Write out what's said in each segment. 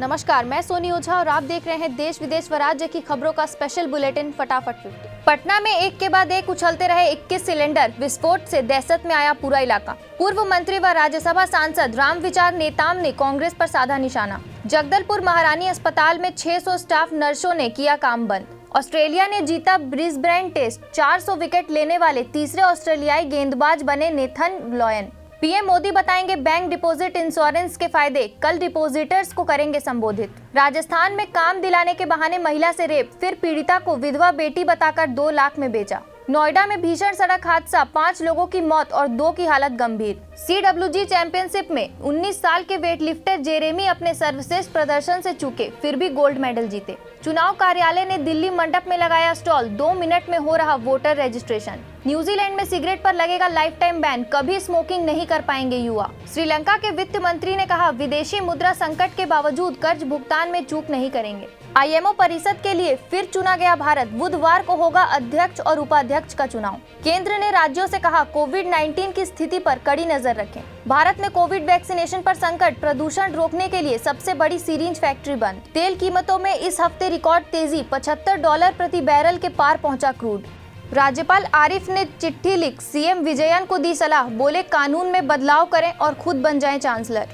नमस्कार, मैं सोनी ओझा और आप देख रहे हैं देश विदेश व राज्य की खबरों का स्पेशल बुलेटिन फटाफट 50। पटना में एक के बाद एक उछलते रहे 21 सिलेंडर विस्फोट से दहशत में आया पूरा इलाका। पूर्व मंत्री व राज्यसभा सांसद रामविचार नेताम ने कांग्रेस पर साधा निशाना। जगदलपुर महारानी अस्पताल में 600 स्टाफ नर्सों ने किया काम बंद। ऑस्ट्रेलिया ने जीता ब्रिस्बेन टेस्ट। 400 विकेट लेने वाले तीसरे ऑस्ट्रेलियाई गेंदबाज बने नेथन लॉयन। पीएम मोदी बताएंगे बैंक डिपॉजिट इंश्योरेंस के फायदे, कल डिपॉजिटर्स को करेंगे संबोधित। राजस्थान में काम दिलाने के बहाने महिला से रेप, फिर पीड़िता को विधवा बेटी बताकर 2 लाख में बेचा। नोएडा में भीषण सड़क हादसा, 5 लोगों की मौत और 2 की हालत गंभीर। CWG चैंपियनशिप में 19 साल के वेटलिफ्टर जेरेमी अपने सर्वश्रेष्ठ प्रदर्शन से चूके, फिर भी गोल्ड मेडल जीते। चुनाव कार्यालय ने दिल्ली मंडप में लगाया स्टॉल, 2 मिनट में हो रहा वोटर रजिस्ट्रेशन। न्यूजीलैंड में सिगरेट पर लगेगा लाइफ टाइम बैन, कभी स्मोकिंग नहीं कर पाएंगे युवा। श्रीलंका के वित्त मंत्री ने कहा, विदेशी मुद्रा संकट के बावजूद कर्ज भुगतान में चूक नहीं करेंगे। IMO परिषद के लिए फिर चुना गया भारत, बुधवार को होगा अध्यक्ष और उपाध्यक्ष का चुनाव। केंद्र ने राज्यों से कहा, कोविड-19 की स्थिति पर कड़ी नजर रखें। भारत में कोविड वैक्सीनेशन पर संकट, प्रदूषण रोकने के लिए सबसे बड़ी सीरिंज फैक्ट्री बंद। तेल कीमतों में इस हफ्ते रिकॉर्ड तेजी, $75 प्रति बैरल के पार पहुंचा क्रूड। राज्यपाल आरिफ ने चिट्ठी लिख CM विजयन को दी सलाह, बोले कानून में बदलाव करें और खुद बन जाएं चांसलर।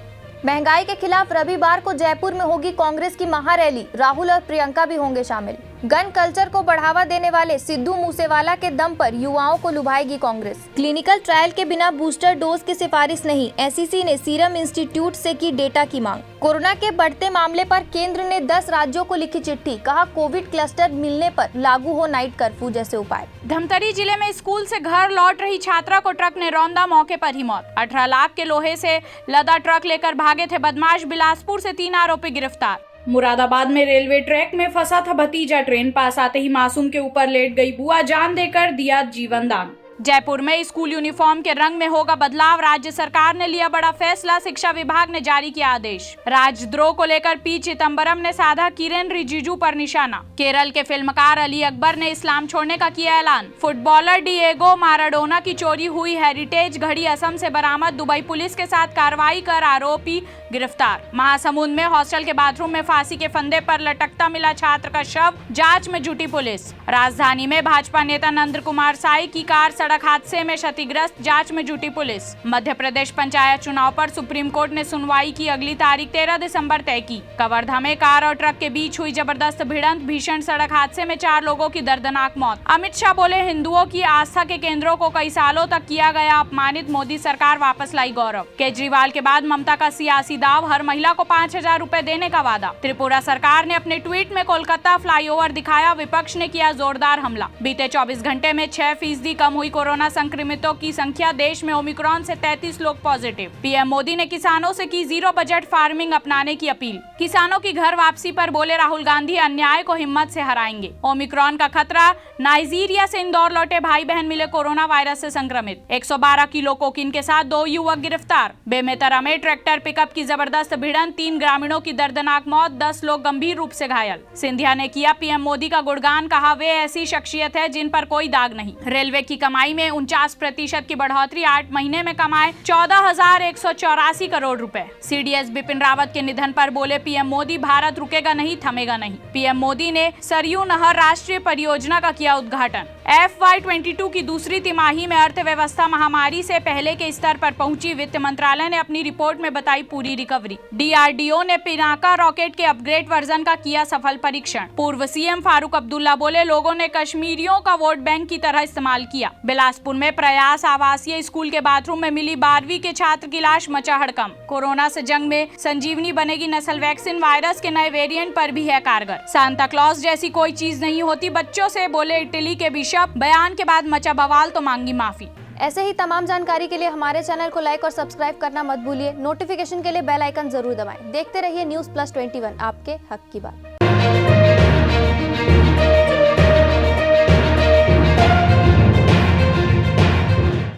महंगाई के खिलाफ रविवार को जयपुर में होगी कांग्रेस की महारैली, राहुल और प्रियंका भी होंगे शामिल। गन कल्चर को बढ़ावा देने वाले सिद्धू मूसेवाला के दम पर युवाओं को लुभाएगी कांग्रेस। क्लिनिकल ट्रायल के बिना बूस्टर डोज की सिफारिश नहीं, SEC ने सीरम इंस्टीट्यूट से की डेटा की मांग। कोरोना के बढ़ते मामले पर केंद्र ने 10 राज्यों को लिखी चिट्ठी, कहा कोविड क्लस्टर मिलने पर लागू हो नाइट कर्फ्यू जैसे उपाय। धमतरी जिले में स्कूल से घर लौट रही छात्रा को ट्रक ने रौंदा, मौके पर ही मौत। 18 लाख के लोहे से लदा ट्रक लेकर भागे थे बदमाश, बिलासपुर से 3 आरोपी गिरफ्तार। मुरादाबाद में रेलवे ट्रैक में फंसा था भतीजा, ट्रेन पास आते ही मासूम के ऊपर लेट गई बुआ, जान देकर दिया जीवन दान। जयपुर में स्कूल यूनिफॉर्म के रंग में होगा बदलाव, राज्य सरकार ने लिया बड़ा फैसला, शिक्षा विभाग ने जारी किया आदेश। राजद्रोह को लेकर पी चिदम्बरम ने साधा किरेन रिजिजू पर निशाना। केरल के फिल्मकार अली अकबर ने इस्लाम छोड़ने का किया ऐलान। फुटबॉलर डिएगो माराडोना की चोरी हुई हेरिटेज घड़ी असम से बरामद, दुबई पुलिस के साथ कार्रवाई कर आरोपी गिरफ्तार। महासमुंद में हॉस्टल के बाथरूम में फांसी के फंदे पर लटकता मिला छात्र का शव, जांच में जुटी पुलिस। राजधानी में भाजपा नेता नंद कुमार साई की कार सड़क हादसे में क्षतिग्रस्त, जांच में जुटी पुलिस। मध्य प्रदेश पंचायत चुनाव पर सुप्रीम कोर्ट ने सुनवाई की, अगली तारीख 13 दिसंबर तय की। कवर्धा में कार और ट्रक के बीच हुई जबरदस्त भिड़ंत, भीषण सड़क हादसे में 4 लोगों की दर्दनाक मौत। अमित शाह बोले, हिंदुओं की आस्था के केंद्रों को कई सालों तक किया गया अपमानित, मोदी सरकार वापस लाई गौरव। केजरीवाल के बाद ममता का सियासी दाव, हर महिला को 5,000 रुपए देने का वादा। त्रिपुरा सरकार ने अपने ट्वीट में कोलकाता फ्लाईओवर दिखाया, विपक्ष ने किया जोरदार हमला। बीते 24 घंटे में 6% कम हुई कोरोना संक्रमितों की संख्या, देश में ओमिक्रॉन से 33 लोग पॉजिटिव। पीएम मोदी ने किसानों से की जीरो बजट फार्मिंग अपनाने की अपील। किसानों की घर वापसी पर बोले राहुल गांधी, अन्याय को हिम्मत से हराएंगे। ओमिक्रॉन का खतरा, नाइजीरिया से इंदौर लौटे भाई बहन मिले कोरोना वायरस से संक्रमित। 112 किलो कोकीन के साथ 2 युवक गिरफ्तार। बेमेतरा में ट्रैक्टर पिकअप की जबरदस्त भिड़ंत, 3 ग्रामीणों की दर्दनाक मौत, 10 लोग गंभीर रूप से घायल। सिंधिया ने किया पीएम मोदी का गुणगान, कहा वे ऐसी शख्सियत है जिन पर कोई दाग नहीं। रेलवे की कमाई में 49% की बढ़ोतरी, 8 महीने में कमाए 14,184 करोड़ रुपए। CDS बिपिन रावत के निधन पर बोले पीएम मोदी, भारत रुकेगा नहीं, थमेगा नहीं। पीएम मोदी ने सरयू नहर राष्ट्रीय परियोजना का किया उद्घाटन। FY22 की दूसरी तिमाही में अर्थव्यवस्था महामारी से पहले के स्तर पर पहुंची, वित्त मंत्रालय ने अपनी रिपोर्ट में बताई पूरी रिकवरी। DRDO ने पिनाका रॉकेट के अपग्रेड वर्जन का किया सफल परीक्षण। पूर्व CM फारूक अब्दुल्ला बोले, लोगों ने कश्मीरियों का वोट बैंक की तरह इस्तेमाल किया। बिलासपुर में प्रयास आवासीय स्कूल के बाथरूम में मिली 12वीं के छात्र की लाश, मचा हड़कंप। कोरोना से जंग में संजीवनी बनेगी नस्ल वैक्सीन, वायरस के नए वेरिएंट पर भी है कारगर। सांता क्लॉज जैसी कोई चीज नहीं होती बच्चों से, बोले इटली के बिशप। बयान के बाद मचा बवाल तो मांगी माफी। ऐसे ही तमाम जानकारी के लिए हमारे चैनल को लाइक और सब्सक्राइब करना मत भूलिए। नोटिफिकेशन के लिए बेल आइकन जरूर दबाएं। देखते रहिए News Plus 21, आपके हक की बात।